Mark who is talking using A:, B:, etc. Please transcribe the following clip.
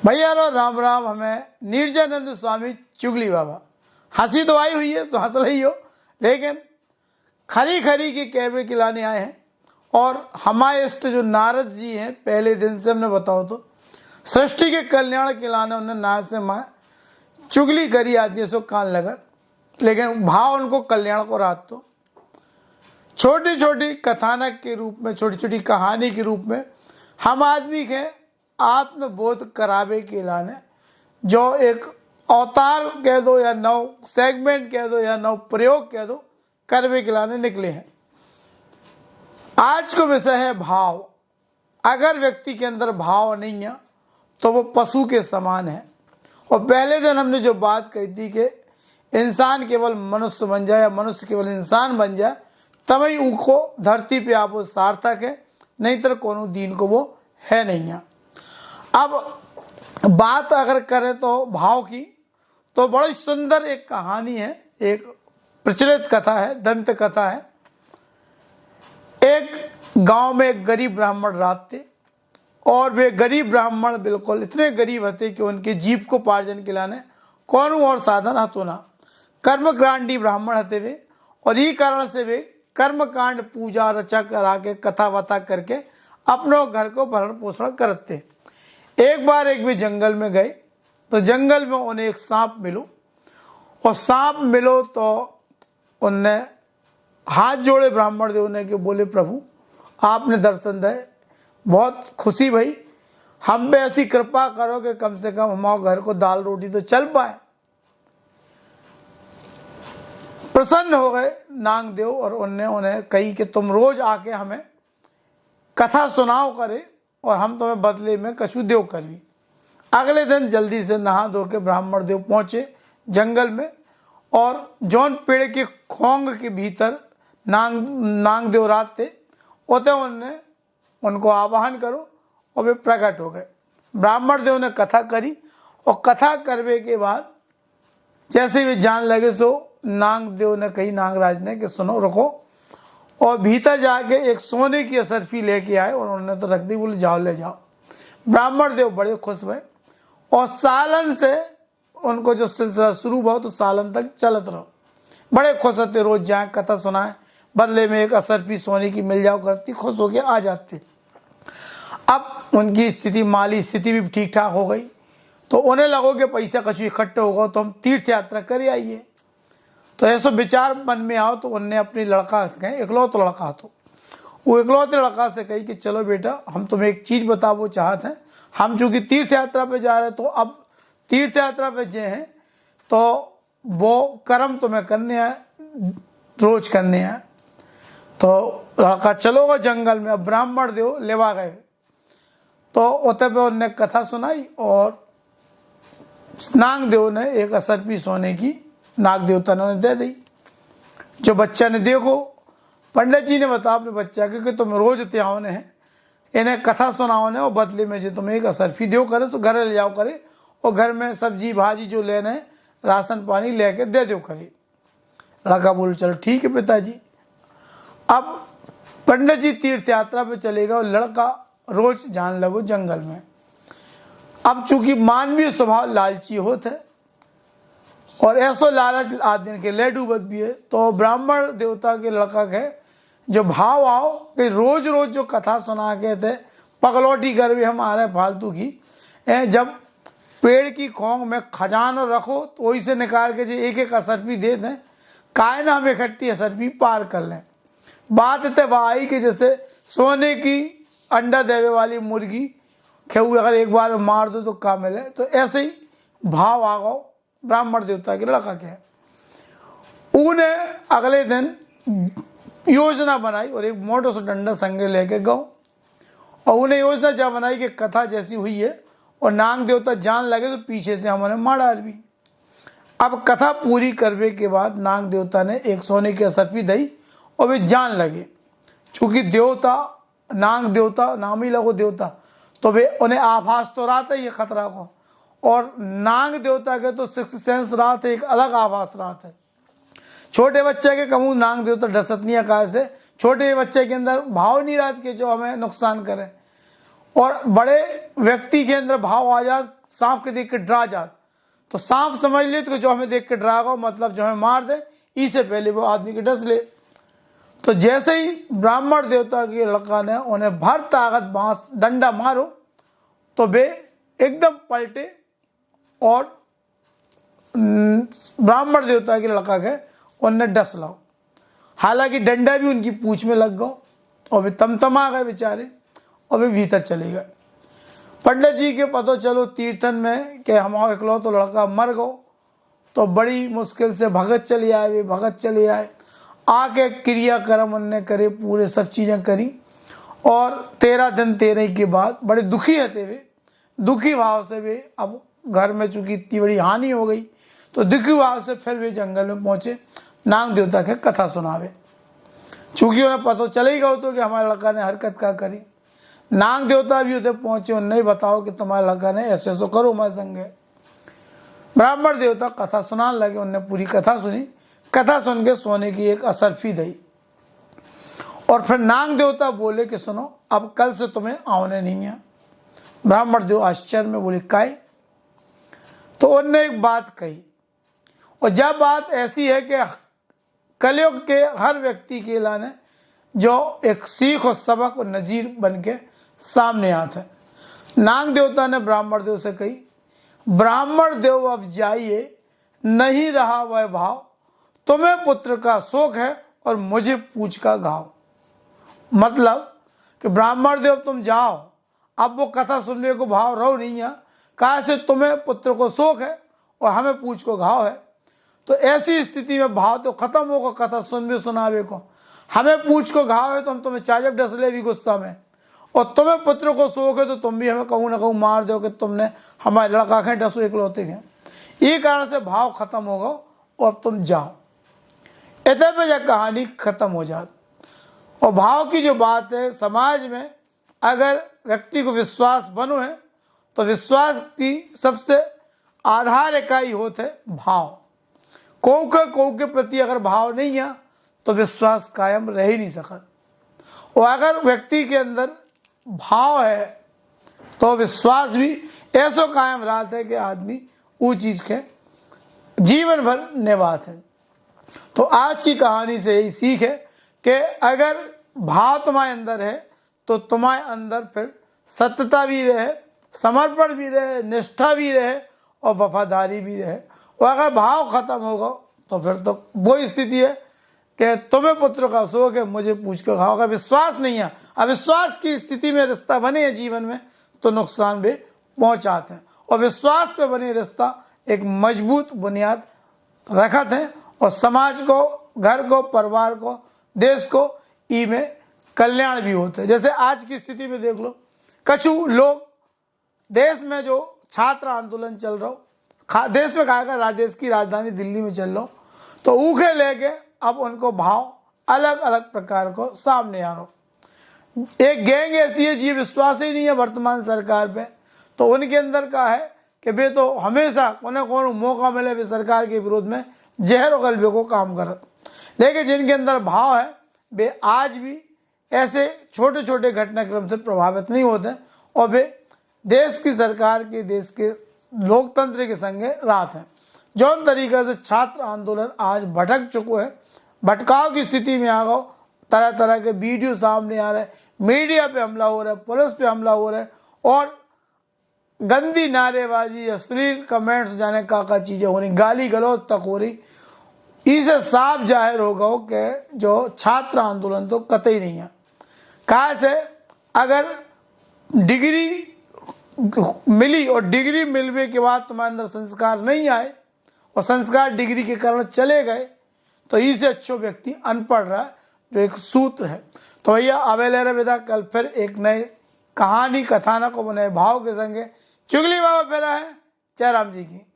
A: भैया लो राम राम। हमें निर्जनानंद स्वामी चुगली बाबा, हंसी तो आई हुई है तो हंस रही हो, लेकिन खरी खरी की कहवे खिलाने आए हैं। और हमारे इष्ट जो नारद जी हैं, पहले दिन से हमने बताओ तो सृष्टि के कल्याण के लाने उन्होंने नारद से माँ चुगली करी, आदमी सो कान लगा, लेकिन भाव उनको कल्याण को रात तो छोटी छोटी कथानक के रूप में, छोटी छोटी कहानी के रूप में हम आदमी के आत्मबोध करावे के लाने जो एक अवतार कह दो या नव सेगमेंट कह दो या नव प्रयोग कह दो, करवे के लाने निकले हैं। आज का विषय है भाव। अगर व्यक्ति के अंदर भाव नहीं है तो वो पशु के समान है। और पहले दिन हमने जो बात कही थी कि इंसान केवल मनुष्य बन जाए या मनुष्य केवल इंसान बन जाए तभी उनको धरती पे आप वो सार्थक है, नहीं तो कोनो दीन को वो है नहीं है। अब बात अगर करें तो भाव की, तो बड़ी सुंदर एक कहानी है, एक प्रचलित कथा है, दंत कथा है। एक गांव में एक गरीब ब्राह्मण रहते थे और वे गरीब ब्राह्मण बिल्कुल इतने गरीब थे कि उनके जीव को पार्जन के लाने कौन और साधन हतो ना। कर्मकांडी ब्राह्मण थे वे, और ये कारण से वे कर्मकांड पूजा रचा करा के कथा वथा करके अपनों घर को भरण पोषण करते। एक बार एक भी जंगल में गए तो जंगल में उन्हें एक सांप मिलो, और सांप मिलो तो उनने हाथ जोड़े ब्राह्मण देव ने कि बोले प्रभु आपने दर्शन दे, बहुत खुशी भाई, हम पे ऐसी कृपा करो कि कम से कम हमारे घर को दाल रोटी तो चल पाए। प्रसन्न हो गए नाग देव और उन्हें कही कि तुम रोज आके हमें कथा सुनाओ करे और हम तुम्हें बदले में कछु देव करी। अगले दिन जल्दी से नहा धो के ब्राह्मण देव पहुंचे जंगल में, और जौन पेड़ के खोंग के भीतर नाग देव रात थे उते उन्होंने उनको आवाहन करो और वे प्रकट हो गए। ब्राह्मण देव ने कथा करी, और कथा करने के बाद जैसे वे जान लगे सो नाग देव ने कही नागराज ने कि सुनो रुको, और भीतर जाके एक सोने की असरफी लेके आए और उन्होंने तो रख दी, बोले जाओ ले जाओ। ब्राह्मण देव बड़े खुश हुए और सालन से उनको जो सिलसिला शुरू हुआ तो सालन तक चलत रहो। बड़े खुश होते, रोज जाए कथा सुनाए, बदले में एक असरफी सोने की मिल जाओ करती, खुश होके आ जाते। अब उनकी स्थिति, माली स्थिति भी ठीक ठाक हो गई, तो उन्हें लगो कि पैसा कछु इकट्ठे होगा तो हम तीर्थ यात्रा कर आइए। तो ऐसा विचार मन में आओ तो उनने अपनी लड़का से कहे, इकलौता लड़का तो वो इकलौते लड़का से कही कि चलो बेटा हम तुम्हें एक चीज बताओ चाहते हैं, हम चूंकि तीर्थ यात्रा पे जा रहे तो अब तीर्थ यात्रा पे जे हैं तो वो कर्म तुम्हें करने हैं, रोज करने हैं। तो लड़का चलोगा जंगल में। अब ब्राह्मण देव लेवा गए तो उते पे उनने कथा सुनाई, और नाग देव ने एक असरपी सोने की नाग देवता ने दे दी। जो बच्चा ने देखो, पंडित जी ने बताया अपने बच्चा के कि तुम रोज त्याओ ने है, इन्हें कथा सुनाओ ने, और बदले में जो तुम्हें एक असरफी देव करे तो घर ले जाओ करे, और घर में सब्जी भाजी जो लेने राशन पानी लेके दे दो करे। लड़का बोले चलो ठीक है पिताजी। अब पंडित जी तीर्थ यात्रा पे चले गए और लड़का रोज जान लगो जंगल में। अब चूंकि मानवीय स्वभाव लालची होते और ऐसो लालच आदमी के ले डूबत भी है, तो ब्राह्मण देवता के लड़का के जो भाव आओ कि रोज रोज जो कथा सुना के थे पगलौटी कर भी हम आ रहे फालतू की, जब पेड़ की खोंग में खजाना रखो तो वही से निकाल के जो एक एक असरपी दे दें, काहे ना हम इकट्ठी असरपी पार कर लें। बात इतने आई कि जैसे सोने की अंडा देवे वाली मुर्गी खेऊ अगर एक बार मार दो तो क्या मिले, तो ऐसे ही भाव आ गो ब्राह्मण देवता के लड़का के। उन्हें अगले दिन योजना बनाई और एक मोटा सा डंडा संगे लेके गो, और उन्हें योजना जब बनाई कि कथा जैसी हुई है और नाग देवता जान लगे तो पीछे से हमारे मार भी। अब कथा पूरी करने के बाद नाग देवता ने एक सोने की असरफी दी और वे जान लगे, चूंकि देवता नाग देवता नाम ही लगो देवता, तो वे उन्हें आभास तो रहा था ये खतरा को, और नाग देवता के तो सिक्स सेंस रहा था, एक अलग आभास रहा था। छोटे बच्चे के कहूँ नाग देवता डसत नहीं आकाश से, छोटे बच्चे के अंदर भाव नहीं रहा कि जो हमें नुकसान करे, और बड़े व्यक्ति के अंदर भाव आ जाए सांप के देख के डरा जात। तो सांप समझ ले तो जो हमें देख के डरागा मतलब जो हमें मार दे, इससे पहले वो आदमी के डस ले। तो जैसे ही ब्राह्मण देवता के लड़का ने उन्हें भर ताकत बांस डंडा मारो तो वे एकदम पलटे और ब्राह्मण देवता के लड़का के उन्हें डस लाओ। हालांकि डंडा भी उनकी पूंछ में लग गया और वे तमतमा गए बेचारे और वे भीतर चले गए। पंडित जी के पतो चलो तीर्थन में कि हमारा इकलौ तो लड़का मर गो, तो बड़ी मुश्किल से भगत चले आए। वे भगत चले आए, आके क्रियाक्रम उनने करे, पूरे सब चीज़ें करी और 13 दिन 13 के बाद बड़े दुखी थे वे। दुखी भाव से वे अब घर में चूंकि इतनी बड़ी हानि हो गई तो दुखी भाव से फिर वे जंगल में पहुंचे नाग देवता के कथा सुनावे। चूंकि उन्हें पता चले ही गया तो कि हमारे लड़का ने हरकत क्या करी। नाग देवता भी उधर पहुंचे, उन्हें बताओ कि तुम्हारे लड़का ने ऐसे ऐसे करो मैं संगे। ब्राह्मण देवता कथा सुनाने लगे, उनने पूरी कथा सुनी। कथा सुन के सोने की एक असरफी दी और फिर नाग देवता बोले कि सुनो अब कल से तुम्हें आने नहीं है। ब्राह्मण देव आश्चर्य में बोले काय? तो उनने एक बात कही, और जब बात ऐसी है कि कलयुग के हर व्यक्ति के लाने जो एक सीख और सबक और नजीर बन के सामने आते हैं। नाग देवता ने ब्राह्मण देव से कही, ब्राह्मण देव अब जाइए, नहीं रहा वह भाव, तुम्हें पुत्र का शोक है और मुझे पूछ का घाव। मतलब कि ब्राह्मण देव तुम जाओ, अब वो कथा सुनने को भाव रहो नहीं है, कहा से तुम्हें पुत्र को शोक है और हमें पूछ को घाव है। तो ऐसी स्थिति में भाव तो खत्म होगा, कथा सुन भी सुनावे को। हमें पूछ को घाव है तो हम तुम्हें चाजब डस ले भी गुस्सा में, और तुम्हें पुत्र को शोक है तो तुम भी हमें कहूँ ना कहूँ मार दो कि तुमने हमारे लड़का खे डसो इकलौते हैं। ये कारण से भाव खत्म होगा और तुम जाओ। इतने पे यह कहानी खत्म हो जाती। और भाव की जो बात है, समाज में अगर व्यक्ति को विश्वास बनो है तो विश्वास की सबसे आधार इकाई होते भाव। को के प्रति अगर भाव नहीं है तो विश्वास कायम रह ही नहीं सकता। और अगर व्यक्ति के अंदर भाव है तो विश्वास भी ऐसा कायम रहता है कि आदमी वो चीज के जीवन भर निभाते हैं। तो आज की कहानी से यही सीख है कि अगर भाव तुम्हारे अंदर है तो तुम्हारे अंदर फिर सत्यता भी रहे, समर्पण भी रहे, निष्ठा भी रहे और वफादारी भी रहे। और अगर भाव खत्म होगा तो फिर तो वो स्थिति है कि तुम्हें पुत्र का शोक है, मुझे पूछ कर खाओ। अगर विश्वास नहीं है, अविश्वास की स्थिति में रिश्ता बने हैं जीवन में तो नुकसान भी पहुंचाते हैं। और विश्वास पे बने रिश्ता एक मजबूत बुनियाद रखते हैं और समाज को, घर को, परिवार को, देश को ई में कल्याण भी होते हैं। जैसे आज की स्थिति में देख लो, कछु लोग देश में जो छात्र आंदोलन चल रहा हो, देश में कहा देश की राजधानी दिल्ली में चल रहा हो, तो ऊखे लेके अब उनको भाव अलग अलग प्रकार को सामने आ रहा। एक गैंग ऐसी है जी विश्वास ही नहीं है वर्तमान सरकार पे, तो उनके अंदर का है कि वे तो हमेशा कोने कौन मौका मिले वे सरकार के विरोध में जहर और गलबे को काम कर। लेकिन जिनके अंदर भाव है वे आज भी ऐसे छोटे छोटे घटनाक्रम से प्रभावित नहीं होते और वे देश की सरकार के, देश के लोकतंत्र के संगे रात है। जो तरीके से छात्र आंदोलन आज भटक चुको है, भटकाव की स्थिति में आ गो, तरह तरह के वीडियो सामने आ रहे, मीडिया पे हमला हो रहा है, पुलिस पे हमला हो रहा है और गंदी नारेबाजी, अश्लील कमेंट्स, जाने का चीजें हो रही, गाली गलौज तक हो रही। इसे साफ जाहिर होगा कि जो छात्र आंदोलन तो कतई नहीं है। कहा से अगर डिग्री मिली और डिग्री मिलने के बाद तुम्हारे अंदर संस्कार नहीं आए और संस्कार डिग्री के कारण चले गए तो इससे अच्छो व्यक्ति अनपढ़ रहा है, जो एक सूत्र है। तो भैया अवेलेर विदा, कल फिर एक नए कहानी कथानक को नए भाव के संगे चुगली बाबा फिर है। जय राम जी की।